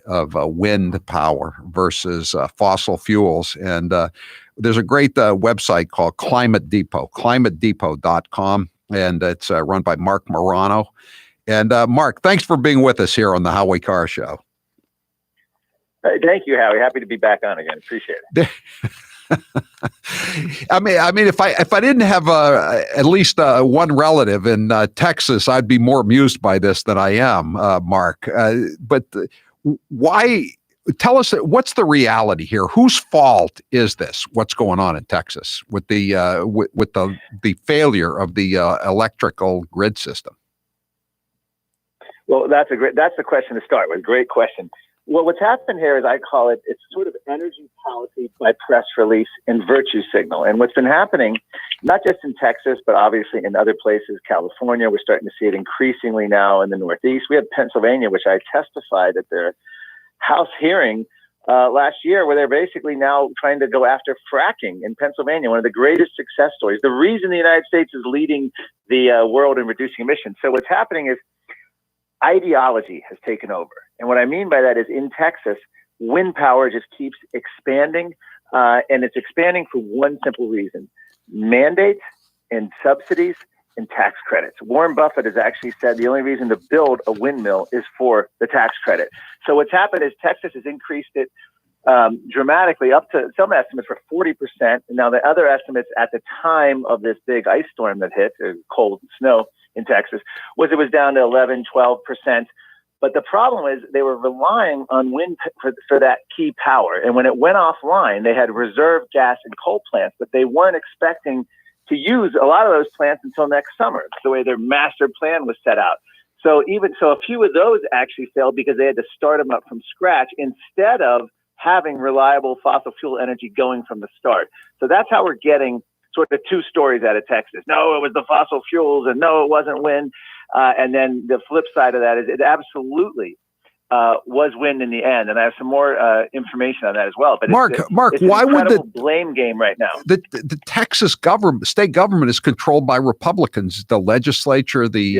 of wind power versus fossil fuels. And there's a great website called Climate Depot, climatedepot.com, and it's run by Marc Morano. And Marc, thanks for being with us here on the Howie Carr Show. Thank you, Howie. Happy to be back on again. Appreciate it. I mean, if I didn't have at least one relative in Texas, I'd be more amused by this than I am, Marc. But why? Tell us, what's the reality here? Whose fault is this? What's going on in Texas with the the failure of the electrical grid system? Well, that's the question to start with. Great question. Well, what's happened here is I call it, it's sort of energy policy by press release and virtue signal. And what's been happening, not just in Texas, but obviously in other places, California, we're starting to see it increasingly now in the Northeast. We had Pennsylvania, which I testified at their House hearing last year, where they're basically now trying to go after fracking in Pennsylvania, one of the greatest success stories. The reason the United States is leading the world in reducing emissions. So what's happening is ideology has taken over. And what I mean by that is in Texas, wind power just keeps expanding, and it's expanding for one simple reason: mandates and subsidies and tax credits. Warren Buffett has actually said the only reason to build a windmill is for the tax credit. So what's happened is Texas has increased it dramatically, up to some estimates for 40%. And now the other estimates at the time of this big ice storm that hit, cold and snow in Texas, was it was down to 11, 12%. But the problem is they were relying on wind for that key power. And when it went offline, they had reserve gas and coal plants, but they weren't expecting to use a lot of those plants until next summer. It's the way their master plan was set out. So a few of those actually failed because they had to start them up from scratch instead of having reliable fossil fuel energy going from the start. So that's how we're getting sort of two stories out of Texas. No, it was the fossil fuels, and no, it wasn't wind. And then the flip side of that is it absolutely was wind in the end. And I have some more information on that as well. But Marc, it's why would the blame game right now? The Texas government, state government, is controlled by Republicans. The legislature, the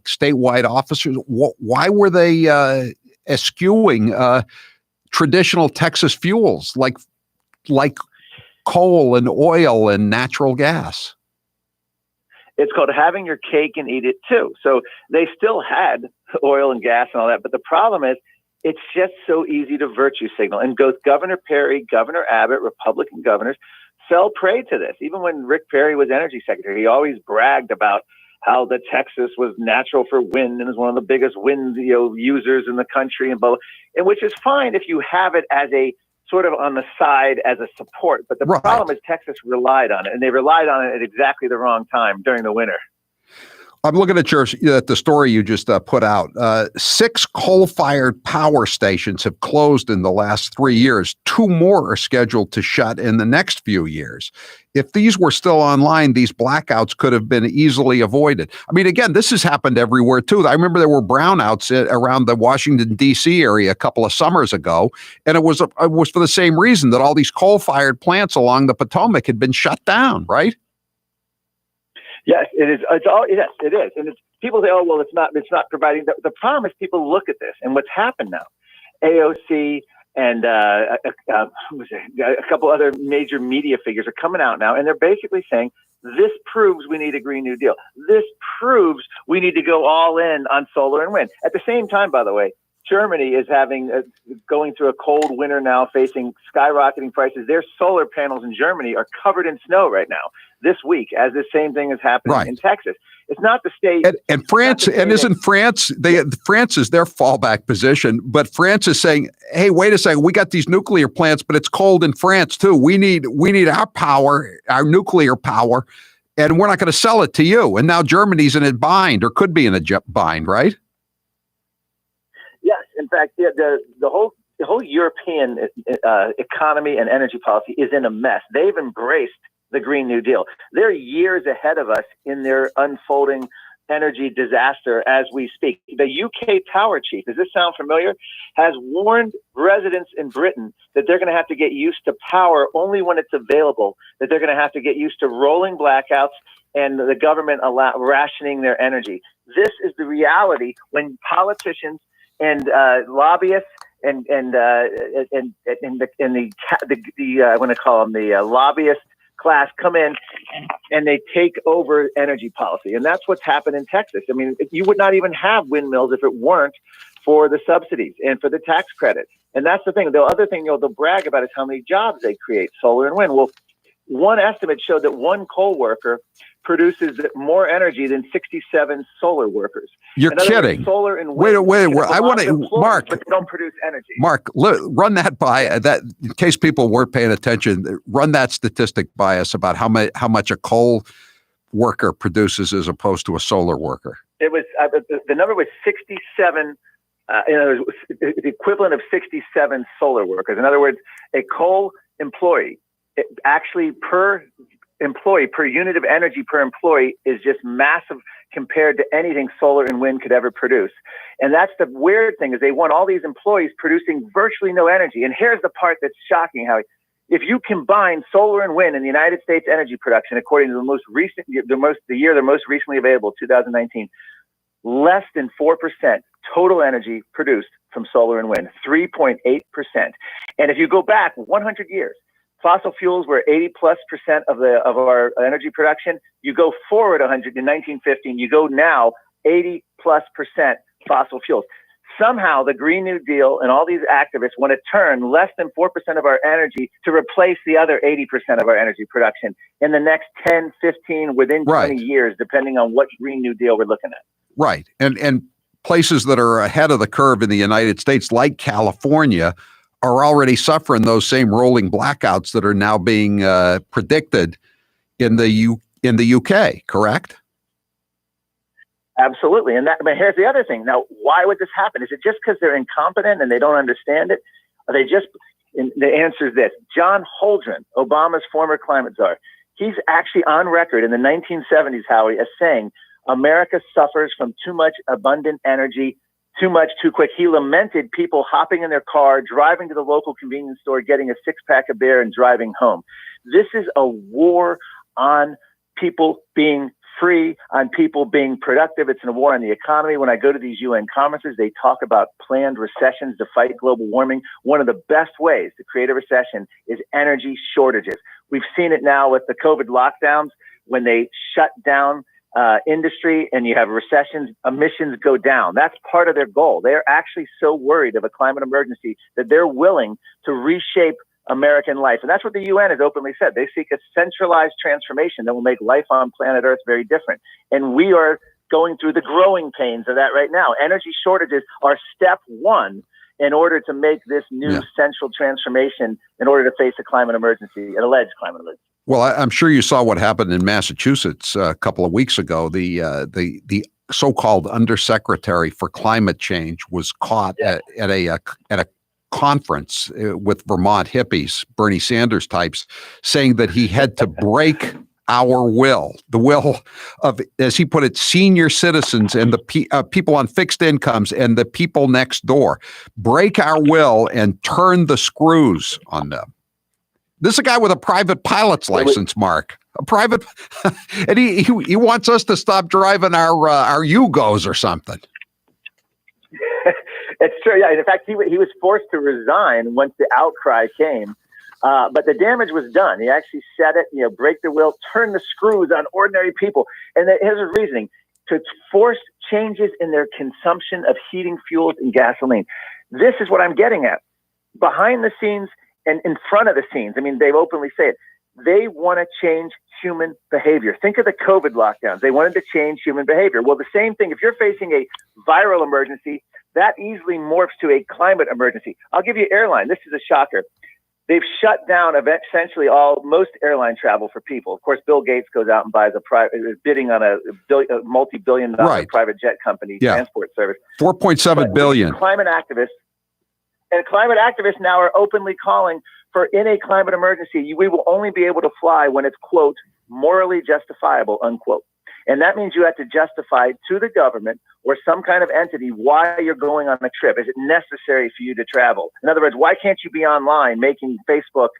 statewide officers. Why were they eschewing traditional Texas fuels like coal and oil and natural gas? It's called having your cake and eat it too. So they still had oil and gas and all that. But the problem is it's just so easy to virtue signal. And both Governor Perry, Governor Abbott, Republican governors fell prey to this. Even when Rick Perry was energy secretary, he always bragged about how the Texas was natural for wind and is one of the biggest wind users in the country, and which is fine if you have it as a sort of on the side as a support. But the problem is Texas relied on it, and they relied on it at exactly the wrong time during the winter. I'm looking at the story you just put out. 6 coal-fired power stations have closed in the last 3 years. 2 more are scheduled to shut in the next few years. If these were still online, these blackouts could have been easily avoided. I mean, again, this has happened everywhere, too. I remember there were brownouts around the Washington, D.C. area a couple of summers ago, and it was for the same reason, that all these coal-fired plants along the Potomac had been shut down, right? Yes, it is. Yes, it is. And people say, oh, well, it's not providing. The problem is people look at this and what's happened now. AOC and a couple other major media figures are coming out now, and they're basically saying, this proves we need a Green New Deal. This proves we need to go all in on solar and wind. At the same time, by the way, Germany is going through a cold winter now, facing skyrocketing prices. Their solar panels in Germany are covered in snow right now this week, as the same thing is happening in Texas. It's not the state. And France, and isn't France, France is their fallback position, but France is saying, hey, wait a second, we got these nuclear plants, but it's cold in France too. We need our power, our nuclear power, and we're not going to sell it to you. And now Germany's in a bind, or could be in a bind, right? Yes, in fact, the whole European economy and energy policy is in a mess. They've embraced the Green New Deal. They're years ahead of us in their unfolding energy disaster as we speak. The UK power chief, does this sound familiar, has warned residents in Britain that they're going to have to get used to power only when it's available, that they're going to have to get used to rolling blackouts and the government rationing their energy. This is the reality when politicians and lobbyists and I want to call them the lobbyist class come in and they take over energy policy. And that's what's happened in Texas. I mean, you would not even have windmills if it weren't for the subsidies and for the tax credits. And that's the thing. The other thing, they'll brag about is how many jobs they create, solar and wind. Well, one estimate showed that one coal worker produces more energy than 67 solar workers. You're kidding. Solar and wind. Wait. I want to, Mark. But they don't produce energy. Mark, run that by that in case people weren't paying attention. Run that statistic by us about how much a coal worker produces as opposed to a solar worker. It was the number was 67. The equivalent of 67 solar workers. In other words, a coal employee. Actually, per employee, per unit of energy per employee is just massive compared to anything solar and wind could ever produce. And that's the weird thing is they want all these employees producing virtually no energy. And here's the part that's shocking, Howie. If you combine solar and wind in the United States energy production, according to the year they're most recently available, 2019, less than 4% total energy produced from solar and wind, 3.8%. And if you go back 100 years, fossil fuels were 80+% of our energy production. You go forward 100 in 1915, you go now 80+% fossil fuels. Somehow the Green New Deal and all these activists want to turn less than 4% of our energy to replace the other 80% of our energy production in the next 10, 15, within 20 years, depending on what Green New Deal we're looking at. Right. And places that are ahead of the curve in the United States, like California, are already suffering those same rolling blackouts that are now being predicted in the UK, correct? Absolutely. And here's the other thing. Now, why would this happen? Is it just because they're incompetent and they don't understand it? Are they just, and the answer is this. John Holdren, Obama's former climate czar, he's actually on record in the 1970s, Howie, as saying America suffers from too much abundant energy, too much, too quick. He lamented people hopping in their car, driving to the local convenience store, getting a 6-pack of beer and driving home. This is a war on people being free, on people being productive. It's a war on the economy. When I go to these UN conferences, they talk about planned recessions to fight global warming. One of the best ways to create a recession is energy shortages. We've seen it now with the COVID lockdowns when they shut down industry and you have recessions, emissions go down. That's part of their goal. They're actually so worried of a climate emergency that they're willing to reshape American life. And that's what the UN has openly said. They seek a centralized transformation that will make life on planet Earth very different. And we are going through the growing pains of that right now. Energy shortages are step one in order to make this new central transformation in order to face a climate emergency, an alleged climate emergency. Well, I'm sure you saw what happened in Massachusetts a couple of weeks ago. The so-called undersecretary for climate change was caught at a conference with Vermont hippies, Bernie Sanders types, saying that he had to break our will, the will of, as he put it, senior citizens and the people on fixed incomes and the people next door, break our will and turn the screws on them. This is a guy with a private pilot's license, Mark. A private, and he wants us to stop driving our Yugos or something. It's true. Yeah. In fact, he was forced to resign once the outcry came. But the damage was done. He actually said it, break the will, turn the screws on ordinary people. And here's his reasoning: to force changes in their consumption of heating fuels and gasoline. This is what I'm getting at. Behind the scenes and in front of the scenes, I mean, they openly say it. They want to change human behavior. Think of the COVID lockdowns. They wanted to change human behavior. Well, the same thing, if you're facing a viral emergency, that easily morphs to a climate emergency. I'll give you airline. This is a shocker. They've shut down essentially most airline travel for people. Of course, Bill Gates goes out and buys bidding on a multi-billion-dollar private jet company transport service. $4.7 billion. Climate activists now are openly calling for, in a climate emergency, we will only be able to fly when it's, quote, morally justifiable, unquote. And that means you have to justify to the government or some kind of entity why you're going on a trip. Is it necessary for you to travel? In other words, why can't you be online making Facebook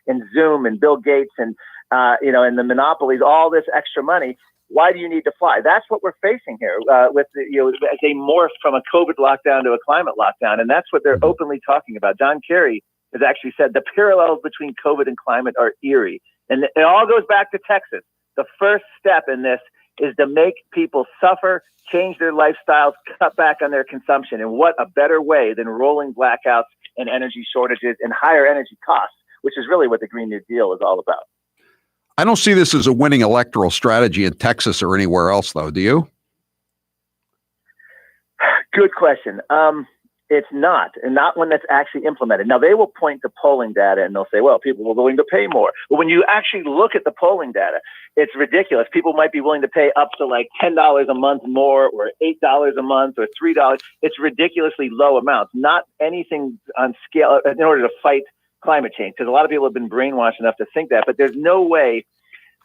and Zoom and Bill Gates and and the monopolies all this extra money? Why do you need to fly? That's what we're facing here with as they morph from a COVID lockdown to a climate lockdown, and that's what they're openly talking about. John Kerry has actually said the parallels between COVID and climate are eerie, and it all goes back to Texas. The first step in this is to make people suffer, change their lifestyles, cut back on their consumption. And what a better way than rolling blackouts and energy shortages and higher energy costs, which is really what the Green New Deal is all about. I don't see this as a winning electoral strategy in Texas or anywhere else, though. Do you? Good question. It's not, and not one that's actually implemented. Now, they will point to polling data and they'll say, well, people were willing to pay more. But when you actually look at the polling data, it's ridiculous. People might be willing to pay up to like $10 a month more or $8 a month or $3. It's ridiculously low amounts, not anything on scale in order to fight climate change. Because a lot of people have been brainwashed enough to think that, but there's no way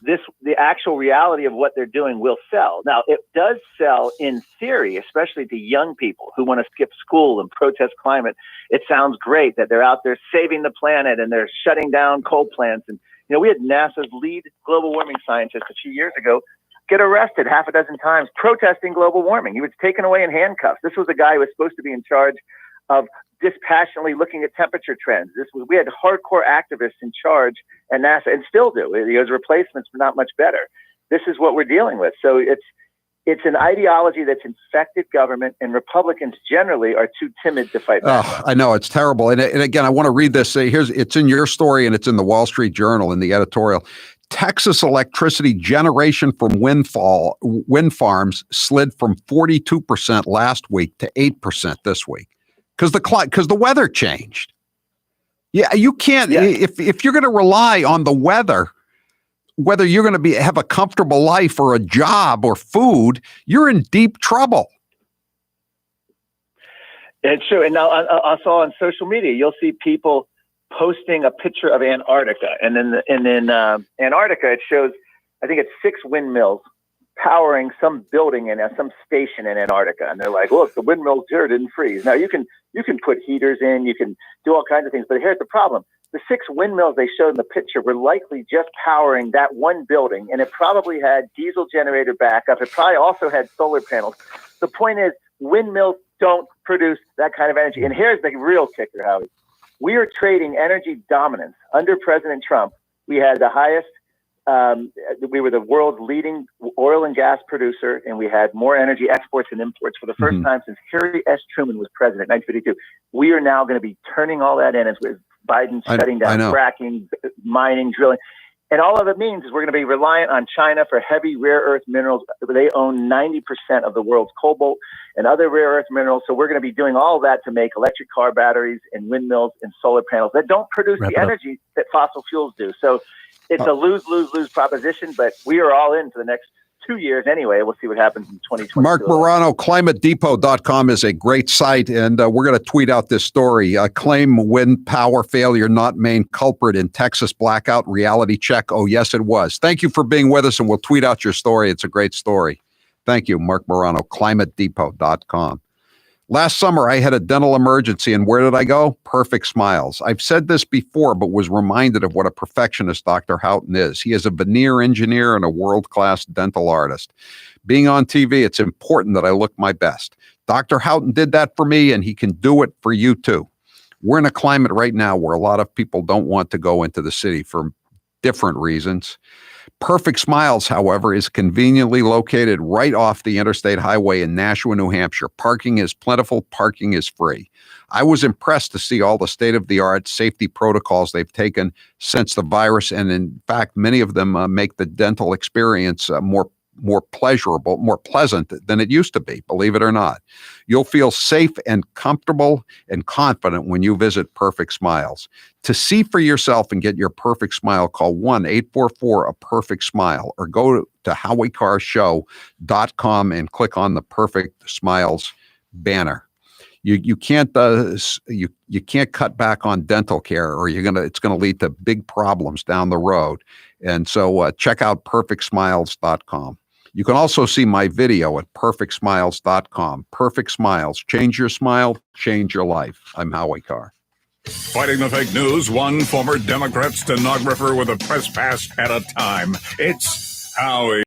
the actual reality of what they're doing will sell. Now, it does sell in theory, especially to young people who want to skip school and protest climate. It sounds great that they're out there saving the planet and they're shutting down coal plants. And, we had NASA's lead global warming scientist a few years ago get arrested half a dozen times protesting global warming. He was taken away in handcuffs. This was a guy who was supposed to be in charge of dispassionately looking at temperature trends. We had hardcore activists in charge at NASA, and still do. His replacements were not much better. This is what we're dealing with. So it's an ideology that's infected government, and Republicans generally are too timid to fight back. Oh, I know, it's terrible. And again, I want to read this. It's in your story, and it's in the Wall Street Journal in the editorial. Texas electricity generation from wind farms slid from 42% last week to 8% this week. Because the weather changed. Yeah, you can't. Yeah. If you're going to rely on the weather, whether you're going to have a comfortable life or a job or food, you're in deep trouble. It's true. And now I saw on social media, you'll see people posting a picture of Antarctica, and then Antarctica, it shows, I think it's 6 windmills powering some building in some station in Antarctica, and they're like, look, the windmills here didn't freeze. Now you can put heaters in, you can do all kinds of things, but here's the problem. The 6 windmills they showed in the picture were likely just powering that one building, and it probably had diesel generator backup. It probably also had solar panels. The point is, windmills don't produce that kind of energy. And here's the real kicker, Howie. We are trading energy dominance. Under President Trump, we had the highest we were the world's leading oil and gas producer, and we had more energy exports and imports for the first time since Harry S. Truman was president in 1952. We are now going to be turning all that in as Biden shutting down fracking, mining, drilling. And all of it means is we're going to be reliant on China for heavy rare earth minerals. They own 90% of the world's cobalt and other rare earth minerals. So we're going to be doing all of that to make electric car batteries and windmills and solar panels that don't produce the energy that fossil fuels do. So it's a lose-lose-lose proposition, but we are all in for the next 2 years anyway. We'll see what happens in 2020. Marc Morano, climatedepot.com is a great site, and we're going to tweet out this story. Claim wind power failure not main culprit in Texas blackout reality check. Oh, yes, it was. Thank you for being with us, and we'll tweet out your story. It's a great story. Thank you, Marc Morano, climatedepot.com. Last summer, I had a dental emergency, and where did I go? Perfect Smiles. I've said this before, but was reminded of what a perfectionist Dr. Houghton is. He is a veneer engineer and a world-class dental artist. Being on TV, it's important that I look my best. Dr. Houghton did that for me, and he can do it for you too. We're in a climate right now where a lot of people don't want to go into the city for different reasons. Perfect Smiles, however, is conveniently located right off the interstate highway in Nashua, New Hampshire. Parking is plentiful. Parking is free. I was impressed to see all the state-of-the-art safety protocols they've taken since the virus, and in fact, many of them make the dental experience more pleasurable, more pleasant than it used to be, believe it or not. You'll feel safe and comfortable and confident when you visit Perfect Smiles. To see for yourself and get your perfect smile, call 1-844-A-PERFECT-SMILE or go to HowieCarrShow.com and click on the Perfect Smiles banner. You can't cut back on dental care, or it's gonna lead to big problems down the road. And so check out PerfectSmiles.com. You can also see my video at PerfectSmiles.com. Perfect Smiles. Change your smile, change your life. I'm Howie Carr. Fighting the fake news, one former Democrat stenographer with a press pass at a time. It's Howie.